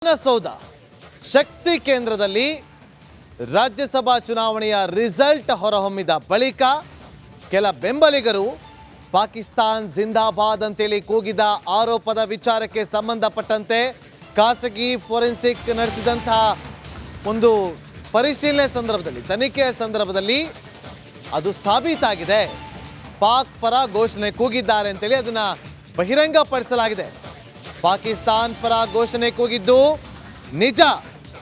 ವಿಧಾನಸೌಧ ಶಕ್ತಿ ಕೇಂದ್ರದಲ್ಲಿ ರಾಜ್ಯಸಭಾ ಚುನಾವಣೆಯ ರಿಸಲ್ಟ್ ಹೊರಹೊಮ್ಮಿದ ಬಳಿಕ ಕೆಲ ಬೆಂಬಲಿಗರು ಪಾಕಿಸ್ತಾನ್ ಜಿಂದಾಬಾದ್ ಅಂತೇಳಿ ಕೂಗಿದ ಆರೋಪದ ವಿಚಾರಕ್ಕೆ ಸಂಬಂಧಪಟ್ಟಂತೆ ಖಾಸಗಿ ಫೋರೆನ್ಸಿಕ್ ನಡೆಸಿದಂತಹ ಒಂದು ಪರಿಶೀಲನೆ ಸಂದರ್ಭದಲ್ಲಿ ತನಿಖೆಯ ಸಂದರ್ಭದಲ್ಲಿ ಅದು ಸಾಬೀತಾಗಿದೆ. ಪಾಕ್ ಪರ ಘೋಷಣೆ ಕೂಗಿದ್ದಾರೆ ಅಂತೇಳಿ ಅದನ್ನ ಬಹಿರಂಗಪಡಿಸಲಾಗಿದೆ. ಪಾಕಿಸ್ತಾನ್ ಪರ ಘೋಷಣೆ ಕೂಗಿದ್ದು ನಿಜ.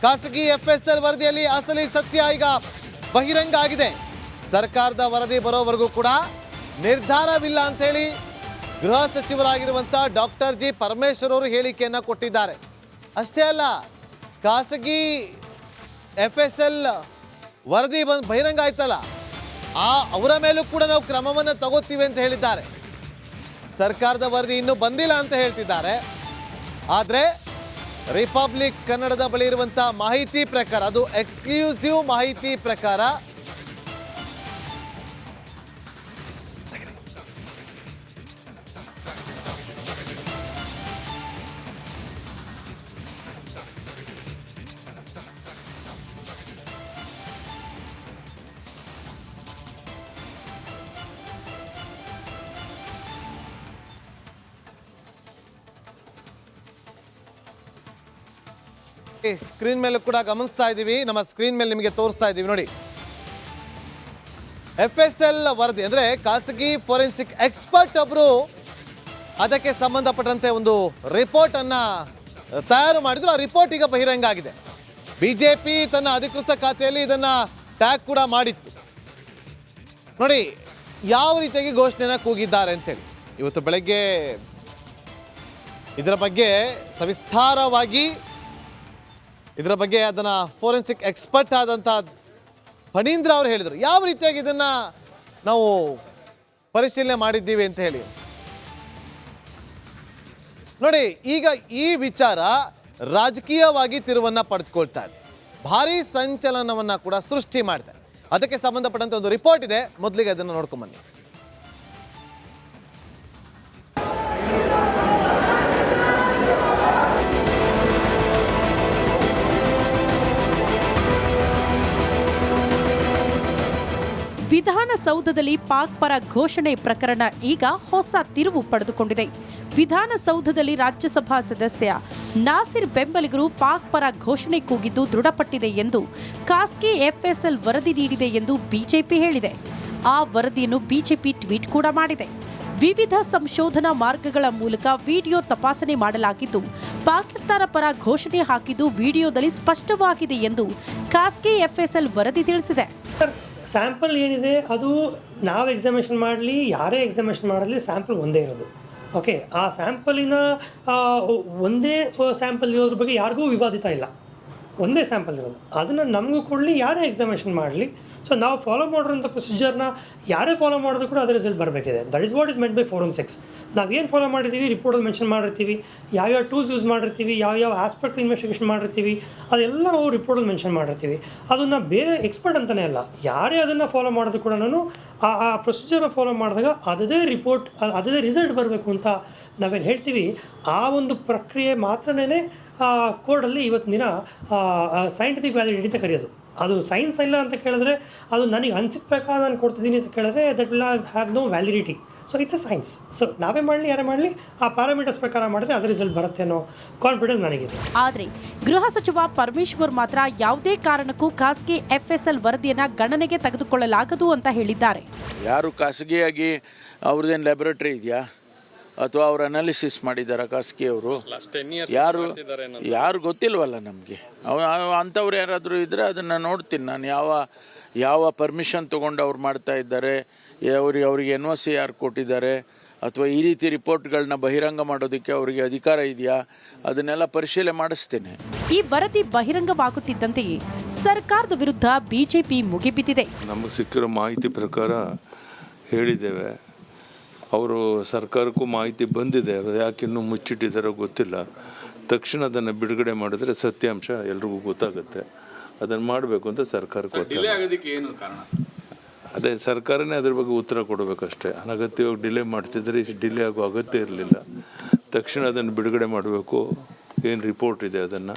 ಖಾಸಗಿ FSL ವರದಿಯಲ್ಲಿ ಅಸಲಿ ಸತ್ಯ ಈಗ ಬಹಿರಂಗ ಆಗಿದೆ. ಸರ್ಕಾರದ ವರದಿ ಬರೋವರೆಗೂ ಕೂಡ ನಿರ್ಧಾರವಿಲ್ಲ ಅಂತೇಳಿ ಗೃಹ ಸಚಿವರಾಗಿರುವಂಥ ಡಾಕ್ಟರ್ ಜಿ ಪರಮೇಶ್ವರ್ ಅವರು ಹೇಳಿಕೆಯನ್ನು ಕೊಟ್ಟಿದ್ದಾರೆ. ಅಷ್ಟೇ ಅಲ್ಲ, ಖಾಸಗಿ FSL ವರದಿ ಬಹಿರಂಗ ಆಯ್ತಲ್ಲ, ಅವರ ಮೇಲೂ ಕೂಡ ನಾವು ಕ್ರಮವನ್ನು ತಗೋತೀವಿ ಅಂತ ಹೇಳಿದ್ದಾರೆ. ಸರ್ಕಾರದ ವರದಿ ಇನ್ನೂ ಬಂದಿಲ್ಲ ಅಂತ ಹೇಳ್ತಿದ್ದಾರೆ. ಆದರೆ ರಿಪಬ್ಲಿಕ್ ಕನ್ನಡದ ಬಳಿ ಇರುವಂಥ ಮಾಹಿತಿ ಪ್ರಕಾರ, ಅದು ಎಕ್ಸ್ಕ್ಲೂಸಿವ್ ಮಾಹಿತಿ ಪ್ರಕಾರ ಸ್ಕ್ರೀನ್ ಮೇಲೆ ಕೂಡ ಗಮನಿಸ್ತಾ ಇದ್ದೀವಿ. ನಮ್ಮ ಸ್ಕ್ರೀನ್ ಮೇಲೆ ನಿಮಗೆ ತೋರಿಸ್ತಾ ಇದ್ದೀವಿ ನೋಡಿ. FSL ವರದಿ ಅಂದರೆ ಖಾಸಗಿ ಫೋರೆನ್ಸಿಕ್ ಎಕ್ಸ್ಪರ್ಟ್ ಒಬ್ಬರು ಅದಕ್ಕೆ ಸಂಬಂಧಪಟ್ಟಂತೆ ಒಂದು ರಿಪೋರ್ಟ್ ಅನ್ನ ತಯಾರು ಮಾಡಿದ್ರು. ಆ ರಿಪೋರ್ಟ್ ಈಗ ಬಹಿರಂಗ ಆಗಿದೆ. BJP ತನ್ನ ಅಧಿಕೃತ ಖಾತೆಯಲ್ಲಿ ಇದನ್ನ ಟ್ಯಾಗ್ ಕೂಡ ಮಾಡಿತ್ತು. ನೋಡಿ ಯಾವ ರೀತಿಯಾಗಿ ಘೋಷಣೆನ ಕೂಗಿದ್ದಾರೆ ಅಂತೇಳಿ. ಇವತ್ತು ಬೆಳಗ್ಗೆ ಇದರ ಬಗ್ಗೆ ಸವಿಸ್ತಾರವಾಗಿ ಅದನ್ನು ಫೋರೆನ್ಸಿಕ್ ಎಕ್ಸ್ಪರ್ಟ್ ಆದಂಥ ಫಣೀಂದ್ರ ಅವರು ಹೇಳಿದರು ಯಾವ ರೀತಿಯಾಗಿ ಇದನ್ನು ನಾವು ಪರಿಶೀಲನೆ ಮಾಡಿದ್ದೀವಿ ಅಂತ ಹೇಳಿ. ನೋಡಿ, ಈಗ ಈ ವಿಚಾರ ರಾಜಕೀಯವಾಗಿ ತಿರುವನ್ನು ಪಡೆದುಕೊಳ್ತಾ ಇದೆ. ಭಾರೀ ಸಂಚಲನವನ್ನು ಕೂಡ ಸೃಷ್ಟಿ ಮಾಡಿದೆ. ಅದಕ್ಕೆ ಸಂಬಂಧಪಟ್ಟಂತೆ ಒಂದು ರಿಪೋರ್ಟ್ ಇದೆ. ಮೊದಲಿಗೆ ಅದನ್ನು ನೋಡ್ಕೊಂಬನ್ನಿ. ವಿಧಾನಸೌಧದಲ್ಲಿ ಪಾಕ್ ಪರ ಘೋಷಣೆ ಪ್ರಕರಣ ಈಗ ಹೊಸ ತಿರುವು ಪಡೆದುಕೊಂಡಿದೆ. ವಿಧಾನಸೌಧದಲ್ಲಿ ರಾಜ್ಯಸಭಾ ಸದಸ್ಯ ನಾಸಿರ್ ಬೆಂಬಲಿಗರು ಪಾಕ್ ಪರ ಘೋಷಣೆ ಕೂಗಿದ್ದು ದೃಢಪಟ್ಟಿದೆ ಎಂದು ಖಾಸಗಿ FSL ವರದಿ ನೀಡಿದೆ ಎಂದು ಬಿಜೆಪಿ ಹೇಳಿದೆ. ಆ ವರದಿಯನ್ನು ಬಿಜೆಪಿ ಟ್ವೀಟ್ ಕೂಡ ಮಾಡಿದೆ. ವಿವಿಧ ಸಂಶೋಧನಾ ಮಾರ್ಗಗಳ ಮೂಲಕ ವಿಡಿಯೋ ತಪಾಸಣೆ ಮಾಡಲಾಗಿದ್ದು ಪಾಕಿಸ್ತಾನ ಪರ ಘೋಷಣೆ ಹಾಕಿದ್ದು ವಿಡಿಯೋದಲ್ಲಿ ಸ್ಪಷ್ಟವಾಗಿದೆ ಎಂದು ಖಾಸಗಿ FSL ವರದಿ ತಿಳಿಸಿದೆ. ಸ್ಯಾಂಪಲ್ ಏನಿದೆ ಅದು ನಾವು ಎಕ್ಸಾಮಿನೇಷನ್ ಮಾಡಲಿ, ಯಾರೇ ಎಕ್ಸಾಮಿನೇಷನ್ ಮಾಡಲಿ, ಸ್ಯಾಂಪಲ್ ಒಂದೇ ಇರೋದು. ಓಕೆ, ಆ ಸ್ಯಾಂಪಲಿನ ಒಂದೇ ಸ್ಯಾಂಪಲ್ ಇರೋದ್ರ ಬಗ್ಗೆ ಯಾರಿಗೂ ವಿವಾದಿತ ಇಲ್ಲ. ಒಂದೇ ಸ್ಯಾಂಪಲ್ ಇರೋದು, ಅದನ್ನು ನಮಗೂ ಕೊಡಲಿ, ಯಾರೇ ಎಕ್ಸಾಮಿನೇಷನ್ ಮಾಡಲಿ. ಸೊ ನಾವು ಫಾಲೋ ಮಾಡಿರೋಂಥ ಪ್ರೊಸೀಜರ್ನ ಯಾರೇ ಫಾಲೋ ಮಾಡಿದ್ರು ಕೂಡ ಅದೇ ರಿಸಲ್ಟ್ ಬರಬೇಕಿದೆ. That is what is meant by forensics. ನಾವೇನು ಫಾಲೋ ಮಾಡಿರ್ತೀವಿ ರಿಪೋರ್ಟಲ್ಲಿ ಮೆನ್ಷನ್ ಮಾಡಿರ್ತೀವಿ, ಯಾವ್ಯಾವ ಟೂಲ್ಸ್ ಯೂಸ್ ಮಾಡಿರ್ತೀವಿ, ಯಾವ್ಯಾವ ಆಸ್ಪೆಕ್ಟ್ ಇನ್ವೆಸ್ಟಿಗೇಷನ್ ಮಾಡಿರ್ತೀವಿ, ಅದೆಲ್ಲ ನಾವು ರಿಪೋರ್ಟಲ್ಲಿ ಮೆನ್ಷನ್ ಮಾಡಿರ್ತೀವಿ. ಅದನ್ನು ಬೇರೆ ಎಕ್ಸ್ಪರ್ಟ್ ಅಂತಲೇ ಅಲ್ಲ, ಯಾರೇ ಅದನ್ನು ಫಾಲೋ ಮಾಡಿದ್ರು ಕೂಡ ಆ ಪ್ರೊಸೀಜರ್ನ ಫಾಲೋ ಮಾಡಿದಾಗ ಅದೇ ರಿಪೋರ್ಟ್, ಅದೇ ರಿಸಲ್ಟ್ ಬರಬೇಕು ಅಂತ ನಾವೇನು ಹೇಳ್ತೀವಿ. ಆ ಒಂದು ಪ್ರಕ್ರಿಯೆ ಮಾತ್ರನೇ ಕೋರ್ಟಲ್ಲಿ ಇವತ್ತಿನ ದಿನ ಸೈಂಟಿಫಿಕ್ ವ್ಯಾಲಿಡಿಟಿ ಅಂತ ಕರೆಯೋದು. ಅದು ಸೈನ್ಸ್ ಇಲ್ಲ ಅಂತ ಕೇಳಿದ್ರೆ, ಅದು ನನಗೆ ಅನಿಸಿದ ಪ್ರಕಾರ ನಾನು ಕೊಡ್ತಿದ್ದೀನಿ ಅಂತ ಕೇಳಿದ್ರೆ that will have no validity. So it's a science. So ನಾವೇ ಮಾಡಲಿ, ಯಾರೇ ಮಾಡಲಿ, ಆ ಪ್ಯಾರಾಮೀಟರ್ಸ್ ಪ್ರಕಾರ ಮಾಡಿದ್ರೆ ಅದೇ ರಿಸಲ್ಟ್ ಬರುತ್ತೆ ಅನ್ನೋ ಕಾನ್ಫಿಡೆನ್ಸ್ ನನಗಿದೆ. ಆದರೆ ಗೃಹ ಸಚಿವ ಪರಮೇಶ್ವರ್ ಮಾತ್ರ ಯಾವುದೇ ಕಾರಣಕ್ಕೂ ಖಾಸಗಿ FSL ವರದಿಯನ್ನು ಗಣನೆಗೆ ತೆಗೆದುಕೊಳ್ಳಲಾಗದು ಅಂತ ಹೇಳಿದ್ದಾರೆ. ಯಾರು ಖಾಸಗಿಯಾಗಿ ಅವ್ರದ್ದೇನು ಲ್ಯಾಬೊರೇಟರಿ ಇದೆಯಾ ಅಥವಾ ಅವ್ರು ಅನಾಲಿಸಿಸ್ ಮಾಡಿದಾರ ಖಾಸಗಿಯವರು? ಯಾರು ಗೊತ್ತಿಲ್ವಲ್ಲ ನಮಗೆ. ಅಂಥವ್ರು ಯಾರಾದರೂ ಇದ್ದರೆ ಅದನ್ನು ನೋಡ್ತೀನಿ ನಾನು. ಯಾವ ಪರ್ಮಿಷನ್ ತೊಗೊಂಡು ಅವ್ರು ಮಾಡ್ತಾ ಇದ್ದಾರೆ, ಅವ್ರಿಗೆ NOC ಯಾರು ಕೊಟ್ಟಿದ್ದಾರೆ, ಅಥವಾ ಈ ರೀತಿ ರಿಪೋರ್ಟ್ಗಳನ್ನ ಬಹಿರಂಗ ಮಾಡೋದಕ್ಕೆ ಅವರಿಗೆ ಅಧಿಕಾರ ಇದೆಯಾ, ಅದನ್ನೆಲ್ಲ ಪರಿಶೀಲನೆ ಮಾಡಿಸ್ತೇನೆ. ಈ ವರದಿ ಬಹಿರಂಗವಾಗುತ್ತಿದ್ದಂತೆಯೇ ಸರ್ಕಾರದ ವಿರುದ್ಧ ಬಿಜೆಪಿ ಮುಗಿಬಿದ್ದಿದೆ. ನಮಗೆ ಸಿಕ್ಕಿರೋ ಮಾಹಿತಿ ಪ್ರಕಾರ ಹೇಳಿದ್ದೇವೆ. ಅವರು ಸರ್ಕಾರಕ್ಕೂ ಮಾಹಿತಿ ಬಂದಿದೆ, ಯಾಕೆ ಇನ್ನೂ ಮುಚ್ಚಿಟ್ಟಿದ್ದಾರೋ ಗೊತ್ತಿಲ್ಲ. ತಕ್ಷಣ ಅದನ್ನು ಬಿಡುಗಡೆ ಮಾಡಿದ್ರೆ ಸತ್ಯಾಂಶ ಎಲ್ರಿಗೂ ಗೊತ್ತಾಗುತ್ತೆ. ಅದನ್ನು ಮಾಡಬೇಕು ಅಂತ ಸರ್ಕಾರಕ್ಕೆ ಅದೇ ಸರ್ಕಾರನೇ ಅದ್ರ ಬಗ್ಗೆ ಉತ್ತರ ಕೊಡಬೇಕಷ್ಟೇ. ಅನಗತ್ಯವಾಗಿ ಡಿಲೇ ಮಾಡ್ತಿದ್ರೆ ಇಷ್ಟು ಡಿಲೇ ಆಗೋ ಅಗತ್ಯ ಇರಲಿಲ್ಲ. ತಕ್ಷಣ ಅದನ್ನು ಬಿಡುಗಡೆ ಮಾಡಬೇಕು, ಏನು ರಿಪೋರ್ಟ್ ಇದೆ ಅದನ್ನು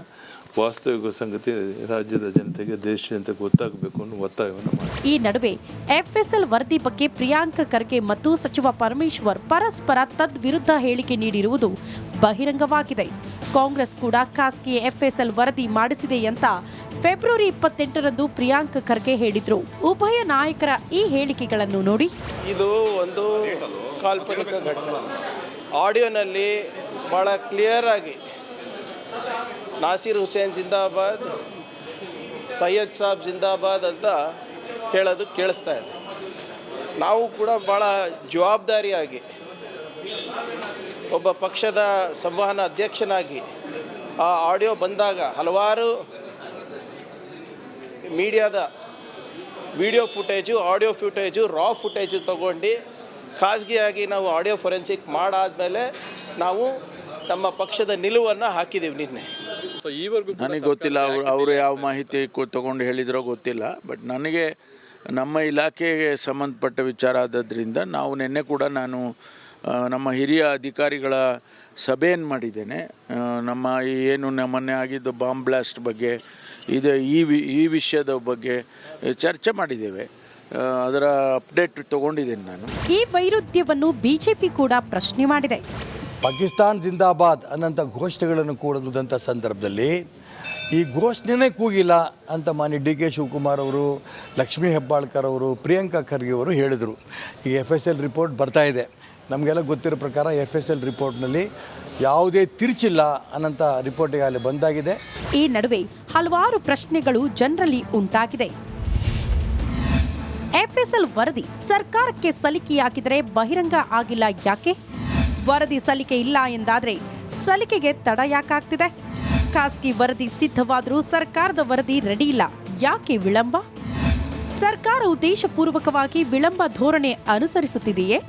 ವಾಸ್ತವಿಕ ಸಂಗತಿ ರಾಜ್ಯದ ಜನತೆಗೆ ದೇಶ ಜನತೆಗೆ ಗೊತ್ತಾಗಬೇಕು ಅನ್ನೋ ಒತ್ತಾಯವನ್ನು ಮಾಡಿ. ಈ ನಡುವೆ ಎಫ್ಎಸ್ಎಲ್ ವರದಿ ಬಗ್ಗೆ ಪ್ರಿಯಾಂಕ್ ಖರ್ಗೆ ಮತ್ತು ಸಚಿವ ಪರಮೇಶ್ವರ್ ಪರಸ್ಪರ ತದ್ವಿರುದ್ಧ ಹೇಳಿಕೆ ನೀಡಿರುವುದು ಬಹಿರಂಗವಾಗಿದೆ. ಕಾಂಗ್ರೆಸ್ ಕೂಡ ಖಾಸಗಿ ಎಫ್ಎಸ್ಎಲ್ ವರದಿ ಮಾಡಿಸಿದೆ ಅಂತ ಫೆಬ್ರವರಿ 28ರಂದು ಪ್ರಿಯಾಂಕ್ ಖರ್ಗೆ ಹೇಳಿದ್ರು. ಉಭಯ ನಾಯಕರ ಈ ಹೇಳಿಕೆಗಳನ್ನು ನೋಡಿ, ಇದು ಒಂದು ಕಾಲ್ಪನಿಕ ಘಟನೆ. ಆಡಿಯೋನಲ್ಲಿ ಭಾಳ ಕ್ಲಿಯರ್ ಆಗಿ ನಾಸೀರ್ ಹುಸೇನ್ ಜಿಂದಾಬಾದ್, ಸೈಯದ್ ಸಾಬ್ ಜಿಂದಾಬಾದ್ ಅಂತ ಹೇಳೋದು ಕೇಳಿಸ್ತಾ ಇದೆ. ನಾವು ಕೂಡ ಭಾಳ ಜವಾಬ್ದಾರಿಯಾಗಿ ಒಬ್ಬ ಪಕ್ಷದ ಸಂವಹನ ಅಧ್ಯಕ್ಷನಾಗಿ ಆ ಆಡಿಯೋ ಬಂದಾಗ ಹಲವಾರು ಮೀಡಿಯಾದ ವಿಡಿಯೋ ಫುಟೇಜು, ಆಡಿಯೋ ಫುಟೇಜು, ರಾ ಫುಟೇಜು ತೊಗೊಂಡು ಖಾಸಗಿಯಾಗಿ ನಾವು ಆಡಿಯೋ ಫೊರೆನ್ಸಿಕ್ ಮಾಡಾದಮೇಲೆ ನಾವು ನಮ್ಮ ಪಕ್ಷದ ನಿಲುವನ್ನು ಹಾಕಿದ್ದೀವಿ ನಿನ್ನೆ. ನನಗೆ ಗೊತ್ತಿಲ್ಲ ಅವರು ಯಾವ ಮಾಹಿತಿ ತೊಗೊಂಡು ಹೇಳಿದ್ರೋ ಗೊತ್ತಿಲ್ಲ. ಬಟ್ ನನಗೆ ನಮ್ಮ ಇಲಾಖೆಗೆ ಸಂಬಂಧಪಟ್ಟ ವಿಚಾರ ಆದದ್ರಿಂದ ನಾವು ನಿನ್ನೆ ಕೂಡ ನಾನು ನಮ್ಮ ಹಿರಿಯ ಅಧಿಕಾರಿಗಳ ಸಭೆಯನ್ನು ಮಾಡಿದ್ದೇನೆ. ನಮ್ಮ ಏನು ಮೊನ್ನೆ ಆಗಿದ್ದು ಬಾಂಬ್ ಬ್ಲಾಸ್ಟ್ ಬಗ್ಗೆ ಇದು ಈ ವಿಷಯದ ಬಗ್ಗೆ ಚರ್ಚೆ ಮಾಡಿದ್ದೇವೆ. ಅದರ ಅಪ್ಡೇಟ್ ತೊಗೊಂಡಿದ್ದೇನೆ ನಾನು. ಈ ವೈರುಧ್ಯವನ್ನು ಬಿಜೆಪಿ ಕೂಡ ಪ್ರಶ್ನೆ ಮಾಡಿದೆ. ಪಾಕಿಸ್ತಾನ್ ಜಿಂದಾಬಾದ್ ಅನ್ನೋಂಥ ಘೋಷಣೆಗಳನ್ನು ಕೂಡದಂಥ ಸಂದರ್ಭದಲ್ಲಿ ಈ ಘೋಷಣೆನೇ ಕೂಗಿಲ್ಲ ಅಂತ ಮಾನ್ಯ ಡಿ.ಕೆ. ಶಿವಕುಮಾರ್ ಅವರು, ಲಕ್ಷ್ಮೀ ಹೆಬ್ಬಾಳ್ಕರ್ ಅವರು, ಪ್ರಿಯಾಂಕಾ ಖರ್ಗೆ ಅವರು ಹೇಳಿದರು. ಈಗ ಎಫ್.ಎಸ್.ಎಲ್ ರಿಪೋರ್ಟ್ ಬರ್ತಾ ಇದೆ. ನಮಗೆಲ್ಲ ಗೊತ್ತಿರೋ ಪ್ರಕಾರ ಎಫ್.ಎಸ್.ಎಲ್ ರಿಪೋರ್ಟ್ನಲ್ಲಿ ಯಾವುದೇ ತಿರುಚಿಲ್ಲ ಅನ್ನೋಂಥ ರಿಪೋರ್ಟಿಗೆ ಅಲ್ಲಿ ಬಂದಾಗಿದೆ. ಈ ನಡುವೆ ಹಲವಾರು ಪ್ರಶ್ನೆಗಳು ಜನರಲ್ಲಿ ಉಂಟಾಗಿದೆ. ಎಫ್ಎಸ್ಎಲ್ ವರದಿ ಸರ್ಕಾರಕ್ಕೆ ಸಲ್ಲಿಕೆಯಾಗಿದ್ದರೆ ಬಹಿರಂಗ ಆಗಿಲ್ಲ ಯಾಕೆ? ವರದಿ ಸಲ್ಲಿಕೆ ಇಲ್ಲ ಎಂದಾದ್ರೆ ಸಲ್ಲಿಕೆಗೆ ತಡ ಯಾಕಾಗ್ತಿದೆ? ಖಾಸಗಿ ವರದಿ ಸಿದ್ಧವಾದರೂ ಸರ್ಕಾರದ ವರದಿ ರೆಡಿ ಇಲ್ಲ, ಯಾಕೆ ವಿಳಂಬ? ಸರ್ಕಾರ ಉದ್ದೇಶಪೂರ್ವಕವಾಗಿ ವಿಳಂಬ ಧೋರಣೆ ಅನುಸರಿಸುತ್ತಿದೆಯೇ?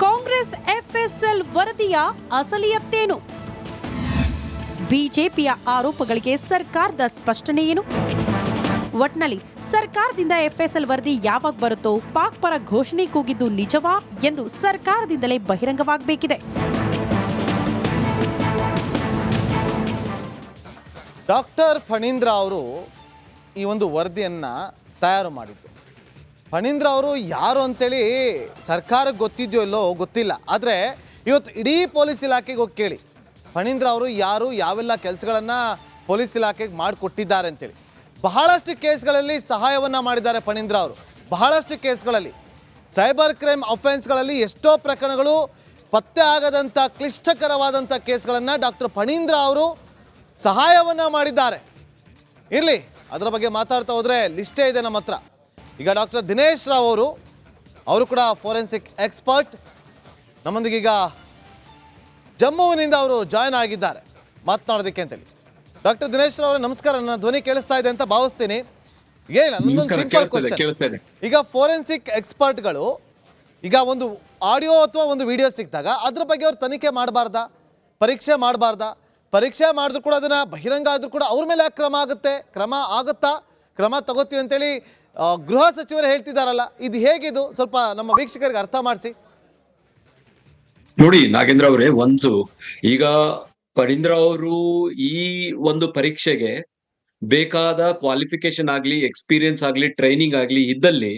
ಕಾಂಗ್ರೆಸ್ ಎಫ್ಎಸ್ಎಲ್ ವರದಿಯ ಅಸಲಿಯತ್ತೇನು? ಬಿಜೆಪಿಯ ಆರೋಪಗಳಿಗೆ ಸರ್ಕಾರದ ಸ್ಪಷ್ಟನೆ ಏನು? ಒಟ್ನಲ್ಲಿ ಸರ್ಕಾರದಿಂದ ಎಫ್ಎಸ್ಎಲ್ ವರದಿ ಯಾವಾಗ ಬರುತ್ತೋ ಪಾಕ್ ಪರ ಘೋಷಣೆ ಕೂಗಿದ್ದು ನಿಜವಾ ಎಂದು ಸರ್ಕಾರದಿಂದಲೇ ಬಹಿರಂಗವಾಗಬೇಕಿದೆ. ಡಾಕ್ಟರ್ ಫಣೀಂದ್ರ ಅವರು ಈ ಒಂದು ವರದಿಯನ್ನು ತಯಾರು ಮಾಡಿದ್ದು. ಫಣೀಂದ್ರ ಅವರು ಯಾರು ಅಂತೇಳಿ ಸರ್ಕಾರಕ್ಕೆ ಗೊತ್ತಿದೆಯೋ ಇಲ್ಲೋ ಗೊತ್ತಿಲ್ಲ. ಆದರೆ ಇವತ್ತು ಇಡೀ ಪೊಲೀಸ್ ಇಲಾಖೆಗೆ ಹೋಗಿ ಕೇಳಿ, ಫಣೀಂದ್ರ ಅವರು ಯಾರು, ಯಾವೆಲ್ಲ ಕೆಲಸಗಳನ್ನು ಪೊಲೀಸ್ ಇಲಾಖೆಗೆ ಮಾಡಿಕೊಟ್ಟಿದ್ದಾರೆ ಅಂತೇಳಿ. ಬಹಳಷ್ಟು ಕೇಸ್ಗಳಲ್ಲಿ ಸಹಾಯವನ್ನು ಮಾಡಿದ್ದಾರೆ ಫಣೀಂದ್ರ ಅವರು. ಬಹಳಷ್ಟು ಕೇಸ್ಗಳಲ್ಲಿ ಸೈಬರ್ ಕ್ರೈಮ್ ಅಫೆನ್ಸ್ಗಳಲ್ಲಿ ಎಷ್ಟೋ ಪ್ರಕರಣಗಳು ಪತ್ತೆ ಆಗದಂಥ ಕ್ಲಿಷ್ಟಕರವಾದಂಥ ಕೇಸ್ಗಳನ್ನು ಡಾಕ್ಟರ್ ಫಣೀಂದ್ರ ಅವರು ಸಹಾಯವನ್ನು ಮಾಡಿದ್ದಾರೆ. ಇರಲಿ, ಅದರ ಬಗ್ಗೆ ಮಾತಾಡ್ತಾ ಹೋದರೆ ಲಿಸ್ಟೇ ಇದೆ ನಮ್ಮ ಹತ್ರ. ಈಗ ಡಾಕ್ಟರ್ ದಿನೇಶ್ ರಾವ್ ಅವರು ಕೂಡ ಫೋರೆನ್ಸಿಕ್ ಎಕ್ಸ್ಪರ್ಟ್ ನಮ್ಮೊಂದಿಗೀಗ ಜಮ್ಮುವಿನಿಂದ ಅವರು ಜಾಯ್ನ್ ಆಗಿದ್ದಾರೆ ಮಾತನಾಡೋದಕ್ಕೆ ಅಂತೇಳಿ. ಡಾಕ್ಟರ್ ದಿನೇಶ್ ರಾವ್ ಅವರೇ ನಮಸ್ಕಾರ. ನನ್ನ ಧ್ವನಿ ಕೇಳಿಸ್ತಾ ಇದೆ ಅಂತ ಭಾವಿಸ್ತೀನಿ. ಏನಿಲ್ಲ, ನನ್ನೊಂದು ಸಿಂಪಲ್ ಕ್ವಶನ್. ಈಗ ಫೋರೆನ್ಸಿಕ್ ಎಕ್ಸ್ಪರ್ಟ್ಗಳು ಈಗ ಒಂದು ಆಡಿಯೋ ಅಥವಾ ಒಂದು ವಿಡಿಯೋ ಸಿಕ್ಕಿದಾಗ ಅದ್ರ ಬಗ್ಗೆ ಅವ್ರು ತನಿಖೆ ಮಾಡಬಾರ್ದಾ, ಪರೀಕ್ಷೆ ಮಾಡಬಾರ್ದಾ? ಪರೀಕ್ಷೆ ಮಾಡಿದ್ರು ಕೂಡ ಅದನ್ನು ಬಹಿರಂಗ ಆದರೂ ಕೂಡ ಅವ್ರ ಮೇಲೆ ಕ್ರಮ ಆಗುತ್ತಾ, ಕ್ರಮ ತಗೋತೀವಿ ಅಂತೇಳಿ ಗೃಹ ಸಚಿವರು ಹೇಳ್ತಿದ್ದಾರಲ್ಲ, ಇದು ಹೇಗಿದು? ಸ್ವಲ್ಪ ನಮ್ಮ ವೀಕ್ಷಕರಿಗೆ ಅರ್ಥ ಮಾಡಿಸಿ. ನೋಡಿ ನಾಗೇಂದ್ರ ಅವರೇ, ಈಗ ಫಣೀಂದ್ರ ಅವರು ಈ ಒಂದು ಪರೀಕ್ಷೆಗೆ ಬೇಕಾದ ಕ್ವಾಲಿಫಿಕೇಶನ್ ಆಗ್ಲಿ, ಎಕ್ಸ್ಪೀರಿಯನ್ಸ್ ಆಗ್ಲಿ, ಟ್ರೈನಿಂಗ್ ಆಗ್ಲಿ ಇದ್ದಲ್ಲಿ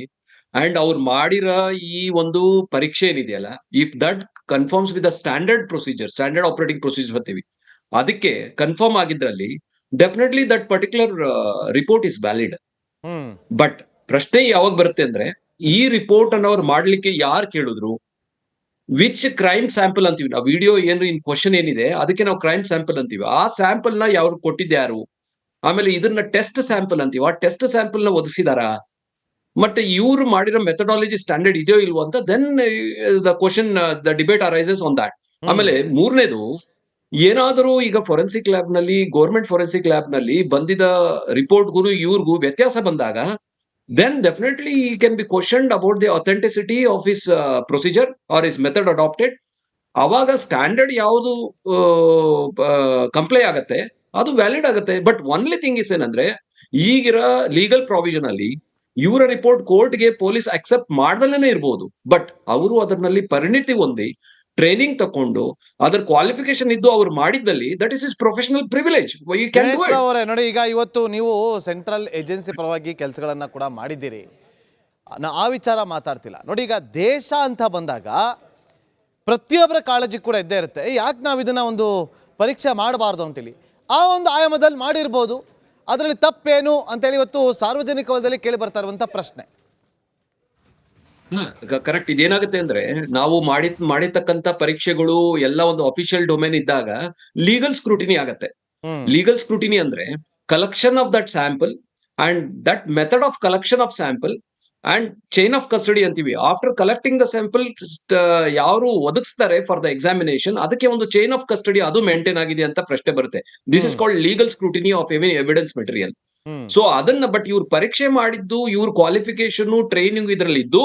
ಅಂಡ್ ಅವ್ರು ಮಾಡಿರೋ ಈ ಒಂದು ಪರೀಕ್ಷೆ ಏನಿದೆಯಲ್ಲ, if that confirms with the standard operating procedure ಅಂತೀವಿ, ಅದಕ್ಕೆ ಕನ್ಫರ್ಮ್ ಆಗಿದ್ರಲ್ಲಿ definitely that particular report is valid. But ಪ್ರಶ್ನೆ ಯಾವಾಗ ಬರುತ್ತೆ ಅಂದ್ರೆ, ಈ ರಿಪೋರ್ಟ್ ಅನ್ನು ಅವ್ರು ಮಾಡ್ಲಿಕ್ಕೆ ಯಾರು ಕೇಳಿದ್ರು, ವಿಚ್ ಕ್ರೈಮ್ ಸ್ಯಾಂಪಲ್ ಅಂತೀವಿ ನಾವು, ವಿಡಿಯೋ ಏನು ಇನ್ ಕ್ವಶನ್ ಏನಿದೆ ಅದಕ್ಕೆ ನಾವು ಕ್ರೈಮ್ ಸ್ಯಾಂಪಲ್ ಅಂತೀವಿ, ಆ ಸ್ಯಾಂಪಲ್ ನ ಯಾರು ಕೊಟ್ಟಿದ್ಯಾರು, ಆಮೇಲೆ ಇದನ್ನ ಟೆಸ್ಟ್ ಸ್ಯಾಂಪಲ್ ಅಂತೀವಿ, ಆ ಟೆಸ್ಟ್ ಸ್ಯಾಂಪಲ್ ನ ಒದಗಿಸಿದಾರ, ಮತ್ತೆ ಇವ್ರು ಮಾಡಿರೋ ಮೆಥಡಾಲಜಿ ಸ್ಟ್ಯಾಂಡರ್ಡ್ ಇದೆಯೋ ಇಲ್ವೋ ಅಂತ, then the question the debate arises on that. ಆಮೇಲೆ ಮೂರನೇದು, ಏನಾದರೂ ಈಗ ಫೊರೆನ್ಸಿಕ್ ಲ್ಯಾಬ್ ನಲ್ಲಿ, ಗೌರ್ಮೆಂಟ್ ಫೊರೆನ್ಸಿಕ್ ಲ್ಯಾಬ್ ನಲ್ಲಿ ಬಂದಿದ ರಿಪೋರ್ಟ್ಗೂ ಇವ್ರಿಗೂ ವ್ಯತ್ಯಾಸ ಬಂದಾಗ, then definitely he can be questioned about the authenticity of his procedure or his method adopted. ಅವಾಗ ಸ್ಟ್ಯಾಂಡರ್ಡ್ ಯಾವುದು ಕಂಪ್ಲೈ ಆಗತ್ತೆ ಅದು ವ್ಯಾಲಿಡ್ ಆಗುತ್ತೆ. ಬಟ್ ಒನ್ಲಿ ಥಿಂಗ್ ಇಸ್ ಏನಂದ್ರೆ, ಈಗಿರೋ ಲೀಗಲ್ ಪ್ರಾವಿಷನ್ ಅಲ್ಲಿ ಇವರ ರಿಪೋರ್ಟ್ ಕೋರ್ಟ್ಗೆ ಪೊಲೀಸ್ ಅಕ್ಸೆಪ್ಟ್ ಮಾಡ್ದಲೇನೆ ಇರ್ಬೋದು, ಬಟ್ ಅವರು ಅದರಲ್ಲಿ ಪರಿಣಿತಿ ಹೊಂದಿ ಟ್ರೈನಿಂಗ್ ತಕೊಂಡು ಅದರ ಕ್ವಾಲಿಫಿಕೇಶನ್ ಇದ್ದು ಅವ್ರು ಮಾಡಿದ್ದಲ್ಲಿ that is is professional privilege. Ganesh ಅವರೇ ನೋಡಿ, ಈಗ ಇವತ್ತು ನೀವು ಸೆಂಟ್ರಲ್ ಏಜೆನ್ಸಿ ಪರವಾಗಿ ಕೆಲಸಗಳನ್ನ ಕೂಡ ಮಾಡಿದ್ದೀರಿ, ಆ ವಿಚಾರ ಮಾತಾಡ್ತಿಲ್ಲ ನೋಡಿ. ಈಗ ದೇಶ ಅಂತ ಬಂದಾಗ ಪ್ರತಿಯೊಬ್ಬರ ಕಾಳಜಿ ಕೂಡ ಇದ್ದೇ ಇರುತ್ತೆ, ಯಾಕೆ ನಾವು ಇದನ್ನ ಒಂದು ಪರೀಕ್ಷೆ ಮಾಡಬಾರ್ದು ಅಂತೇಳಿ. ಆ ಒಂದು ಆಯಾಮದಲ್ಲಿ ಮಾಡಿರ್ಬೋದು, ಅದರಲ್ಲಿ ತಪ್ಪೇನು ಅಂತೇಳಿ ಇವತ್ತು ಸಾರ್ವಜನಿಕ ವಲಯದಲ್ಲಿ ಕೇಳಿ ಬರ್ತಾ ಇರುವಂಥ ಪ್ರಶ್ನೆ. ಕರೆಕ್ಟ್. ಇದೇನಾಗುತ್ತೆ ಅಂದ್ರೆ ನಾವು ಮಾಡಿರ್ತಕ್ಕಂಥ ಪರೀಕ್ಷೆಗಳು ಎಲ್ಲ ಒಂದು ಅಫಿಷಿಯಲ್ ಡೊಮೇನ್ ಇದ್ದಾಗ ಲೀಗಲ್ ಸ್ಕ್ರೂಟಿನಿ ಆಗತ್ತೆ. ಲೀಗಲ್ ಸ್ಕ್ರೂಟಿನಿ ಅಂದ್ರೆ collection of that sample and that method of collection of sample and chain of custody ಅಂತೀವಿ. ಆಫ್ಟರ್ ಕಲೆಕ್ಟಿಂಗ್ ದ ಸ್ಯಾಂಪಲ್ ಯಾರು ಒದಗಿಸ್ತಾರೆ ಫಾರ್ ದ ಎಕ್ಸಾಮಿನೇಷನ್, ಅದಕ್ಕೆ ಒಂದು ಚೈನ್ ಆಫ್ ಕಸ್ಟಡಿ ಅದು maintain ಆಗಿದೆ ಅಂತ ಪ್ರಶ್ನೆ ಬರುತ್ತೆ. This is called legal scrutiny of evidence material. So ಅದನ್ನ ಬಟ್ ಇವ್ರು ಪರೀಕ್ಷೆ ಮಾಡಿದ್ದು, ಇವ್ರ ಕ್ವಾಲಿಫಿಕೇಶನ್ ಟ್ರೈನಿಂಗ್ ಇದರಲ್ಲಿ ಇದ್ದು,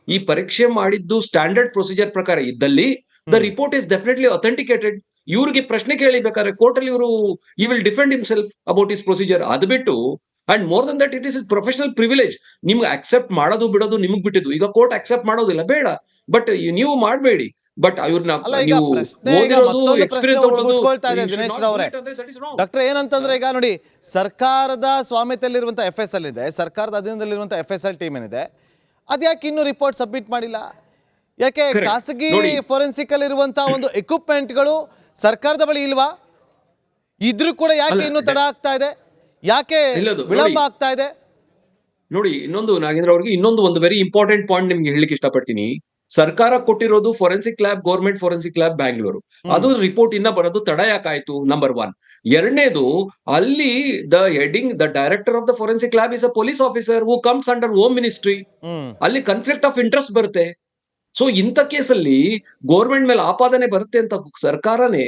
ಈ ಪರೀಕ್ಷೆ ಮಾಡಿದ್ದು ಸ್ಟ್ಯಾಂಡರ್ಡ್ ಪ್ರೊಸೀಜರ್ ಪ್ರಕಾರ ಇದ್ದಲ್ಲಿ the report is definitely authenticated. ಇವ್ರಿಗೆ ಪ್ರಶ್ನೆ ಕೇಳಿಬೇಕಾದ್ರೆ ಕೋರ್ಟ್ ಅಲ್ಲಿ ಇವರು ಈ will defend himself about is procedure. ಅದು ಬಿಟ್ಟು and more than that it is professional privilege. ನಿಮ್ಗೆ ಅಕ್ಸೆಪ್ಟ್ ಮಾಡೋದು ಬಿಡೋದು ನಿಮ್ಗೆ ಬಿಟ್ಟಿದ್ದು. ಈಗ ಕೋರ್ಟ್ ಅಕ್ಸೆಪ್ಟ್ ಮಾಡೋದಿಲ್ಲ, ಬೇಡ, ಬಟ್ ನೀವು ಮಾಡಬೇಡಿ. ಬಟ್ ಇವ್ರನ್ನ ಡಾಕ್ಟರ್ ಏನಂತಂದ್ರೆ, ಈಗ ನೋಡಿ, ಸರ್ಕಾರದ ಸ್ವಾಮ್ಯತೆಯಲ್ಲಿರುವಂತಹ FSL ಇದೆ, ಸರ್ಕಾರದ ಅಧೀನದಲ್ಲಿರುವಂತಹ FSL ಟೀಮ್ ಏನಿದೆ, ಅದ್ಯಾಕೆ ಇನ್ನೂ ರಿಪೋರ್ಟ್ ಸಬ್ಮಿಟ್ ಮಾಡಿಲ್ಲ? ಯಾಕೆ ಖಾಸಗಿ ಫೋರೆನ್ಸಿಕ್ ಅಲ್ಲಿ ಇರುವಂತಹ ಒಂದು ಎಕ್ವಿಪ್ಮೆಂಟ್ಗಳು ಸರ್ಕಾರದ ಬಳಿ ಇಲ್ವಾ? ಇದ್ರೂ ಕೂಡ ಯಾಕೆ ಇನ್ನೂ ತಡ ಆಗ್ತಾ ಇದೆ, ಯಾಕೆ ವಿಳಂಬ ಆಗ್ತಾ ಇದೆ? ನೋಡಿ, ಇನ್ನೊಂದು ನಾಗೇಂದ್ರ ಅವ್ರಿಗೆ ಒಂದು ವೆರಿ ಇಂಪಾರ್ಟೆಂಟ್ ಪಾಯಿಂಟ್ ನಿಮ್ಗೆ ಹೇಳಲಿಕ್ಕೆ ಇಷ್ಟಪಡ್ತೀನಿ. ಸರ್ಕಾರ ಕೊಟ್ಟಿರೋದು forensic lab, government forensic lab Bangalore. ಅದು ರಿಪೋರ್ಟ್ ಇಂದ ಬರೋದು ತಡ ಯಾಕಾಯ್ತು? ನಂಬರ್ 1. ಎರಡನೇದು, ಅಲ್ಲಿ the director of the forensic lab is a police officer who comes under home ministry. ಅಲ್ಲಿ ಕಾನ್ಫ್ಲಿಕ್ಟ್ ಆಫ್ ಇಂಟ್ರೆಸ್ಟ್ ಬರುತ್ತೆ. ಸೊ ಇಂಥ ಕೇಸಲ್ಲಿ ಗೌರ್ಮೆಂಟ್ ಮೇಲೆ ಆಪಾದನೆ ಬರುತ್ತೆ ಅಂತ ಸರ್ಕಾರನೇ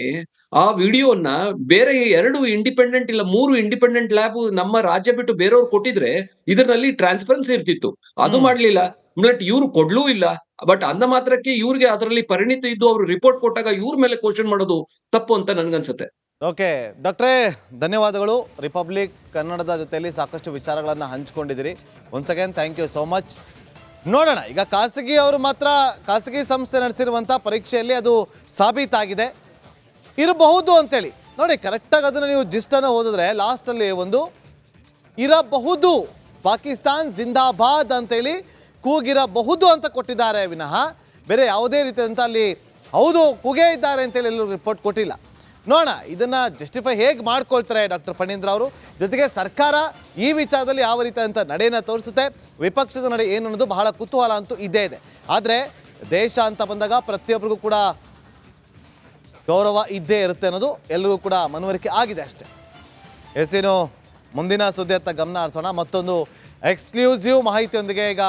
ಆ ವಿಡಿಯೋನ ಬೇರೆ 2 ಇಂಡಿಪೆಂಡೆಂಟ್ ಇಲ್ಲ 3 ಇಂಡಿಪೆಂಡೆಂಟ್ ಲ್ಯಾಬ್ ನಮ್ಮ ರಾಜ್ಯ ಬಿಟ್ಟು ಬೇರೆಯವ್ರು ಕೊಟ್ಟಿದ್ರೆ ಇದರಲ್ಲಿ ಟ್ರಾನ್ಸ್ಪರೆನ್ಸಿ ಇರ್ತಿತ್ತು. ಅದು ಮಾಡ್ಲಿಲ್ಲ. ಬಟ್ ಇವ್ರು ಕೊಡ್ಲೂ ಇಲ್ಲ. ಬಟ್ ಅಂದ ಮಾತ್ರಕ್ಕೆ ಇವ್ರಿಗೆ ಅದರಲ್ಲಿ ಪರಿಣಿತಿ ಇದ್ದು ಅವರು ರಿಪೋರ್ಟ್ ಕೊಟ್ಟಾಗ ಇವ್ರ ಮೇಲೆ ಕ್ವಶನ್ ಮಾಡೋದು ತಪ್ಪು ಅಂತ ನನ್ಗನ್ಸುತ್ತೆ. ಓಕೆ ಡಾಕ್ಟ್ರೇ, ಧನ್ಯವಾದಗಳು. ರಿಪಬ್ಲಿಕ್ ಕನ್ನಡದ ಜೊತೆಯಲ್ಲಿ ಸಾಕಷ್ಟು ವಿಚಾರಗಳನ್ನು ಹಂಚಿಕೊಂಡಿದ್ದೀರಿ. Once again thank you so much. ನೋಡೋಣ, ಈಗ ಖಾಸಗಿ ಸಂಸ್ಥೆ ನಡೆಸಿರುವಂಥ ಪರೀಕ್ಷೆಯಲ್ಲಿ ಅದು ಸಾಬೀತಾಗಿದೆ ಇರಬಹುದು ಅಂತೇಳಿ. ನೋಡಿ, ಕರೆಕ್ಟಾಗಿ ಅದನ್ನು ನೀವು ಜಿಸ್ಟನ್ನು ಓದಿದ್ರೆ ಲಾಸ್ಟಲ್ಲಿ ಒಂದು ಇರಬಹುದು, ಪಾಕಿಸ್ತಾನ್ ಜಿಂದಾಬಾದ್ ಅಂತೇಳಿ ಕೂಗಿರಬಹುದು ಅಂತ ಕೊಟ್ಟಿದ್ದಾರೆ ವಿನಃ ಬೇರೆ ಯಾವುದೇ ರೀತಿಯಾದಂಥ ಅಲ್ಲಿ ಹೌದು ಕೂಗೇ ಇದ್ದಾರೆ ಅಂತೇಳಿ ಎಲ್ಲರೂ ರಿಪೋರ್ಟ್ ಕೊಟ್ಟಿಲ್ಲ. ನೋಡೋಣ ಇದನ್ನು ಜಸ್ಟಿಫೈ ಹೇಗೆ ಮಾಡ್ಕೊಳ್ತಾರೆ ಡಾಕ್ಟರ್ ಫಣೀಂದ್ರ ಅವರು. ಜೊತೆಗೆ ಸರ್ಕಾರ ಈ ವಿಚಾರದಲ್ಲಿ ಯಾವ ರೀತಿಯಾದಂಥ ನಡೆಯನ್ನು ತೋರಿಸುತ್ತೆ, ವಿಪಕ್ಷದ ನಡೆ ಏನು ಅನ್ನೋದು ಬಹಳ ಕುತೂಹಲ ಅಂತೂ ಇದ್ದೇ ಇದೆ. ಆದರೆ ದೇಶ ಅಂತ ಬಂದಾಗ ಪ್ರತಿಯೊಬ್ಬರಿಗೂ ಕೂಡ ಗೌರವ ಇದ್ದೇ ಇರುತ್ತೆ ಅನ್ನೋದು ಎಲ್ಲರಿಗೂ ಕೂಡ ಮನವರಿಕೆ ಆಗಿದೆ ಅಷ್ಟೇ. ಎಸ್, ಏನು ಮುಂದಿನ ಸುದ್ದಿ ಅಂತ ಗಮನ ಹರಿಸೋಣ. ಮತ್ತೊಂದು ಎಕ್ಸ್ಕ್ಲೂಸಿವ್ ಮಾಹಿತಿಯೊಂದಿಗೆ ಈಗ